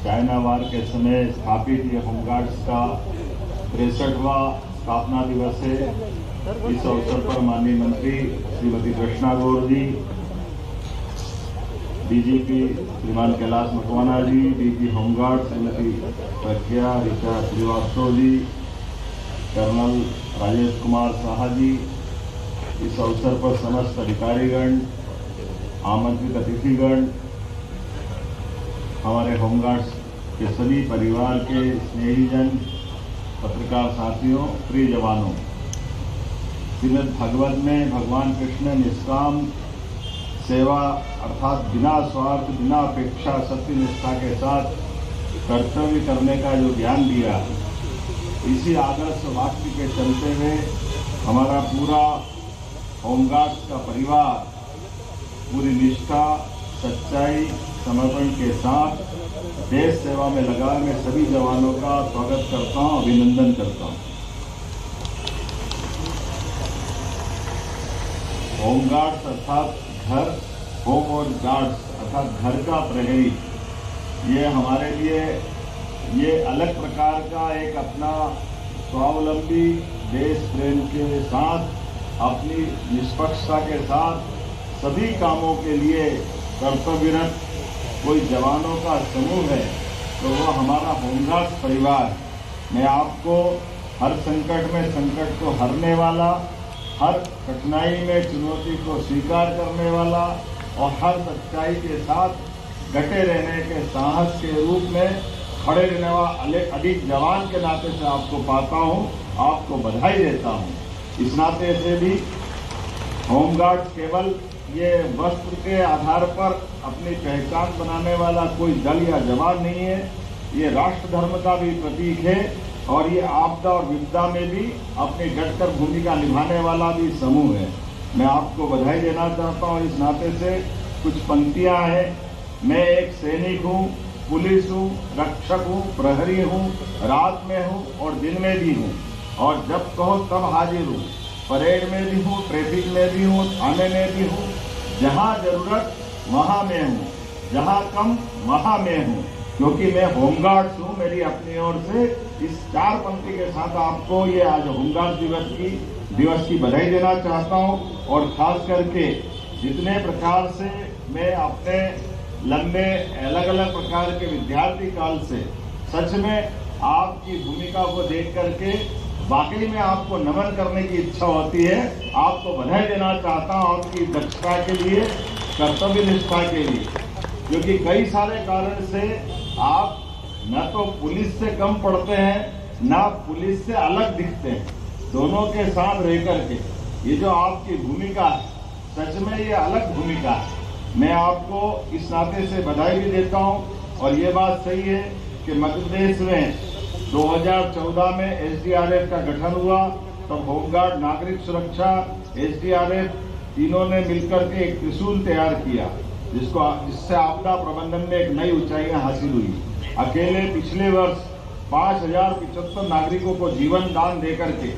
China war के समय स्थापित ये होमगार्ड्स का 63वां स्थापना दिवस है। इस अवसर पर माननीय मंत्री श्रीमती कृष्णा गौर जी, डीजीपी श्रीमान कैलाश मकवाना जी, डीजी होमगार्ड श्रीमती प्रज्ञा ऋचा श्रीवास्तव जी, कर्नल राजेश कुमार साहा जी, इस अवसर पर समस्त अधिकारीगण, आमंत्रित अतिथिगण, हमारे होमगार्ड्स के सभी परिवार के स्नेहीजन, पत्रकार साथियों, प्रिय जवानों, श्रीमद् भागवत में भगवान कृष्ण ने निष्काम सेवा अर्थात बिना स्वार्थ, बिना अपेक्षा, सत्य निष्ठा के साथ कर्तव्य करने का जो ज्ञान दिया, इसी आदर्श वाक्य के चलते हुए हमारा पूरा होमगार्ड्स का परिवार पूरी निष्ठा, सच्चाई, समर्पण के साथ देश सेवा में लगा। मैं सभी जवानों का स्वागत करता हूं, अभिनंदन करता हूं। होमगार्ड्स अर्थात घर, होम और गार्ड्स अर्थात घर का प्रहरी, ये हमारे लिए ये अलग प्रकार का एक अपना स्वावलंबी देश प्रेम के साथ, अपनी निष्पक्षता के साथ सभी कामों के लिए कर्तव्यरत कोई जवानों का समूह है, तो वो हमारा होमगार्ड्स परिवार। मैं आपको हर संकट में संकट को हरने वाला, हर कठिनाई में चुनौती को स्वीकार करने वाला और हर सच्चाई के साथ डटे रहने के साहस के रूप में खड़े रहने वाला अधिक जवान के नाते से आपको पाता हूँ, आपको बधाई देता हूँ। इस नाते से भी होमगार्ड्स केवल ये वस्त्र के आधार पर अपनी पहचान बनाने वाला कोई दल या जवान नहीं है, ये राष्ट्र धर्म का भी प्रतीक है और ये आपदा और विपदा में भी अपनी डटकर भूमिका निभाने वाला भी समूह है। मैं आपको बधाई देना चाहता हूँ। इस नाते से कुछ पंक्तियाँ हैं। मैं एक सैनिक हूँ, पुलिस हूँ, रक्षक हूँ, प्रहरी हूँ, रात में हूँ और दिन में भी हूँ, और जब कहो तब हाजिर हूँ। परेड में भी हूँ, ट्रैफिक में भी हूँ, थाने में भी हूँ। जहाँ जरूरत वहाँ मैं हूँ, जहाँ कम वहाँ मैं हूँ, क्योंकि मैं होमगार्ड्स हूँ। मेरी अपनी ओर से इस 4 पंक्ति के साथ आपको ये आज होमगार्ड दिवस की बधाई देना चाहता हूँ। और खास करके जितने प्रकार से मैं अपने लंबे अलग अलग प्रकार के विद्यार्थी काल से सच में आपकी भूमिका को देख करके वाकई में आपको नमन करने की इच्छा होती है। आपको बधाई देना चाहता हूँ आपकी दक्षता के लिए, कर्तव्य निष्ठा के लिए, क्योंकि कई सारे कारण से आप न तो पुलिस से कम पढ़ते हैं, ना पुलिस से अलग दिखते हैं। दोनों के साथ रह करके ये जो आपकी भूमिका है, सच में ये अलग भूमिका है। मैं आपको इस नाते से बधाई भी देता हूँ। और ये बात सही है कि मध्य प्रदेश में 2014 में एसडीआरएफ का गठन हुआ, तब होमगार्ड, नागरिक सुरक्षा, एसडीआरएफ तीनों ने मिलकर के एक त्रिशूल तैयार किया, जिससे आपदा प्रबंधन में एक नई ऊंचाइयां हासिल हुई। अकेले पिछले वर्ष 5075 नागरिकों को जीवन दान देकर के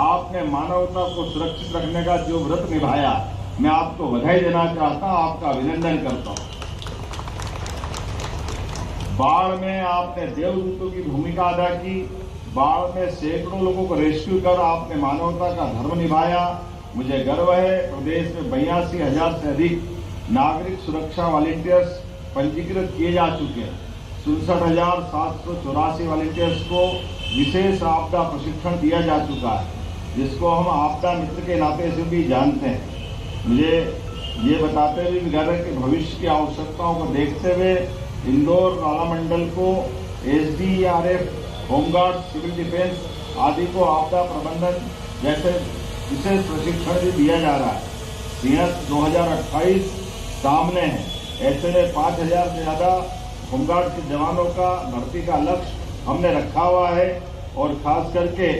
आपने मानवता को सुरक्षित रखने का जो व्रत निभाया, मैं आपको बधाई देना चाहता हूँ, आपका अभिनंदन करता हूँ। बाढ़ में आपने देवदूतों की भूमिका अदा की। बाढ़ में सैकड़ों लोगों को रेस्क्यू कर आपने मानवता का धर्म निभाया। मुझे गर्व है, प्रदेश में 82,000 से अधिक नागरिक सुरक्षा वॉलंटियर्स पंजीकृत किए जा चुके हैं। 67,784 वॉलंटियर्स को विशेष आपदा प्रशिक्षण दिया जा चुका है, जिसको हम आपदा मित्र के नाते से भी जानते हैं। मुझे ये बताते हुए भी गर्व है कि भविष्य की आवश्यकताओं को देखते हुए इंदौर नाला मंडल को एसडीआरएफ, होमगार्ड, सिविल डिफेंस आदि को आपदा प्रबंधन जैसे विशेष प्रशिक्षण भी दिया जा रहा है। सिंहस्थ 2028 सामने है, ऐसे में 5,000 से ज़्यादा होमगार्ड के जवानों का भर्ती का लक्ष्य हमने रखा हुआ है। और खास करके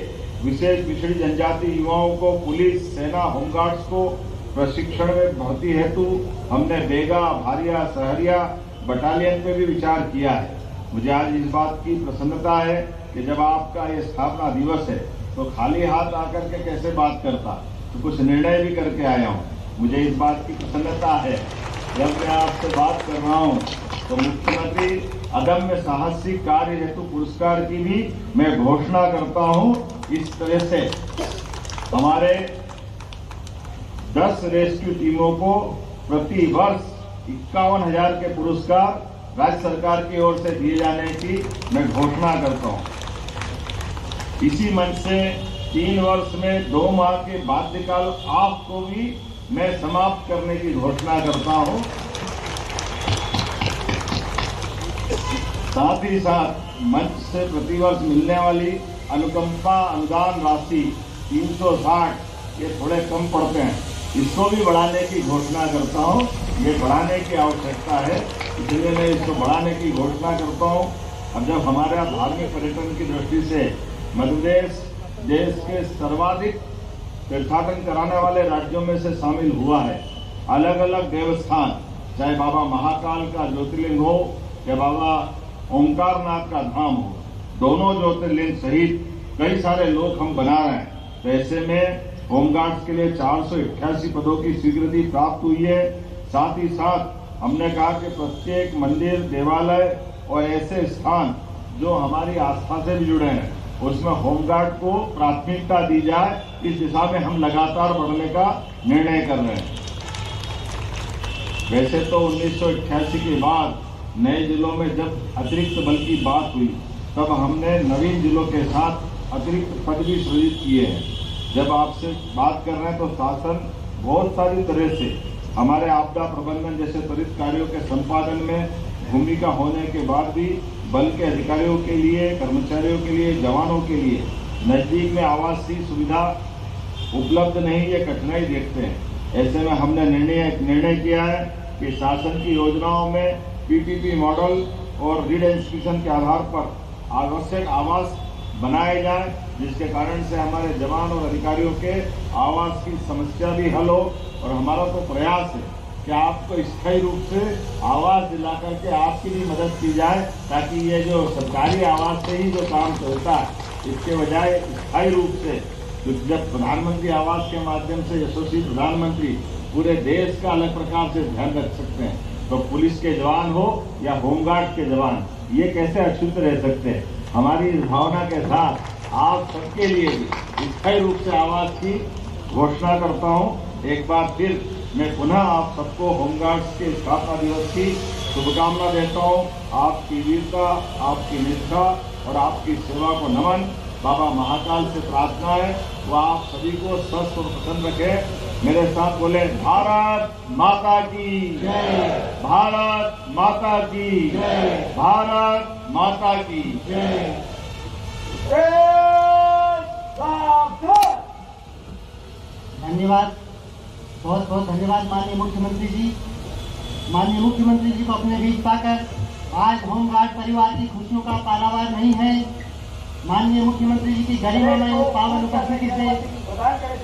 विशेष पिछड़ी जनजाति युवाओं को पुलिस, सेना, होमगार्ड्स को प्रशिक्षण में भर्ती हेतु हमने बेगा, भारिया, सहरिया बटालियन पे भी विचार किया है। मुझे आज इस बात की प्रसन्नता है कि जब आपका ये स्थापना दिवस है तो खाली हाथ आकर के कैसे बात करता, तो कुछ निर्णय भी करके आया हूँ। मुझे इस बात की प्रसन्नता है जब मैं आपसे बात कर रहा हूँ तो मुख्यमंत्री अदम्य साहसिक कार्य हेतु पुरस्कार की भी मैं घोषणा करता हूं। इस तरह से हमारे 10 रेस्क्यू टीमों को प्रति वर्ष 51,000 के पुरस्कार राज्य सरकार की ओर से दिए जाने की मैं घोषणा करता हूं। इसी मंच से 3 वर्ष में 2 माह के बाध्यकाल ऑफ को भी मैं समाप्त करने की घोषणा करता हूं। साथ ही साथ मंच से प्रतिवर्ष मिलने वाली अनुकंपा अनुदान राशि 360 ये थोड़े कम पड़ते हैं, इसको भी बढ़ाने की घोषणा करता हूं। ये बढ़ाने की आवश्यकता है, इसलिए मैं इसको बढ़ाने की घोषणा करता हूं। अब जब हमारा धार्मिक पर्यटन की दृष्टि से मध्य प्रदेश देश के सर्वाधिक तीर्थाटन कराने वाले राज्यों में से शामिल हुआ है। अलग अलग देवस्थान, चाहे बाबा महाकाल का ज्योतिर्लिंग हो या बाबा ओंकारनाथ का धाम हो, दोनों ज्योतिर्लिंग सहित कई सारे लोक हम बना रहे हैं। तो ऐसे में होमगार्ड्स के लिए 488 पदों की स्वीकृति प्राप्त हुई है। साथ ही साथ हमने कहा कि प्रत्येक मंदिर, देवालय और ऐसे स्थान जो हमारी आस्था से भी जुड़े हैं उसमें होमगार्ड को प्राथमिकता दी जाए। इस दिशा में हम लगातार बढ़ने का निर्णय कर रहे हैं। वैसे तो 1988 के बाद नए जिलों में जब अतिरिक्त बल की बात हुई तब हमने नवीन जिलों के साथ अतिरिक्त पद भी सृजित किए हैं। जब आपसे बात कर रहे हैं तो शासन बहुत सारी तरह से हमारे आपदा प्रबंधन जैसे त्वरित कार्यों के संपादन में भूमिका होने के बाद भी बल के अधिकारियों के लिए, कर्मचारियों के लिए, जवानों के लिए नजदीक में आवास की सुविधा उपलब्ध नहीं, ये कठिनाई देखते हैं। ऐसे में हमने निर्णय किया है कि शासन की योजनाओं में पीपीपी मॉडल और रीडेंसिफिकेशन के आधार पर आवश्यक आवास बनाए जाए, जिसके कारण से हमारे जवान और अधिकारियों के आवास की समस्या भी हल हो। और हमारा तो प्रयास है कि आपको स्थायी रूप से आवास दिला करके आपकी भी मदद की जाए, ताकि ये जो सरकारी आवास से ही जो काम चलता है इसके बजाय स्थायी रूप से, क्योंकि जब प्रधानमंत्री आवास के माध्यम से यशस्वी प्रधानमंत्री पूरे देश का अलग प्रकार से ध्यान रख सकते हैं, तो पुलिस के जवान हो या होमगार्ड के जवान ये कैसे अछूत रह सकते हैं। हमारी इस भावना के साथ आप सबके लिए भी स्थायी रूप से आवास की घोषणा करता हूं। एक बार फिर मैं पुनः आप सबको होमगार्ड्स के स्थापना दिवस की शुभकामना देता हूं। आपकी वीरता, आपकी निष्ठा और आपकी सेवा को नमन। बाबा महाकाल से प्रार्थना है वो आप सभी को स्वस्थ और प्रसन्न रखे। मेरे साथ बोले, भारत माता की जय, भारत माता की जय, भारत माता की जय। धन्यवाद, बहुत बहुत धन्यवाद माननीय मुख्यमंत्री जी। माननीय मुख्यमंत्री जी को अपने बीच पाकर आज होमगार्ड परिवार की खुशियों का पारावार नहीं है। माननीय मुख्यमंत्री जी की गरिमामय पावन उपस्थिति से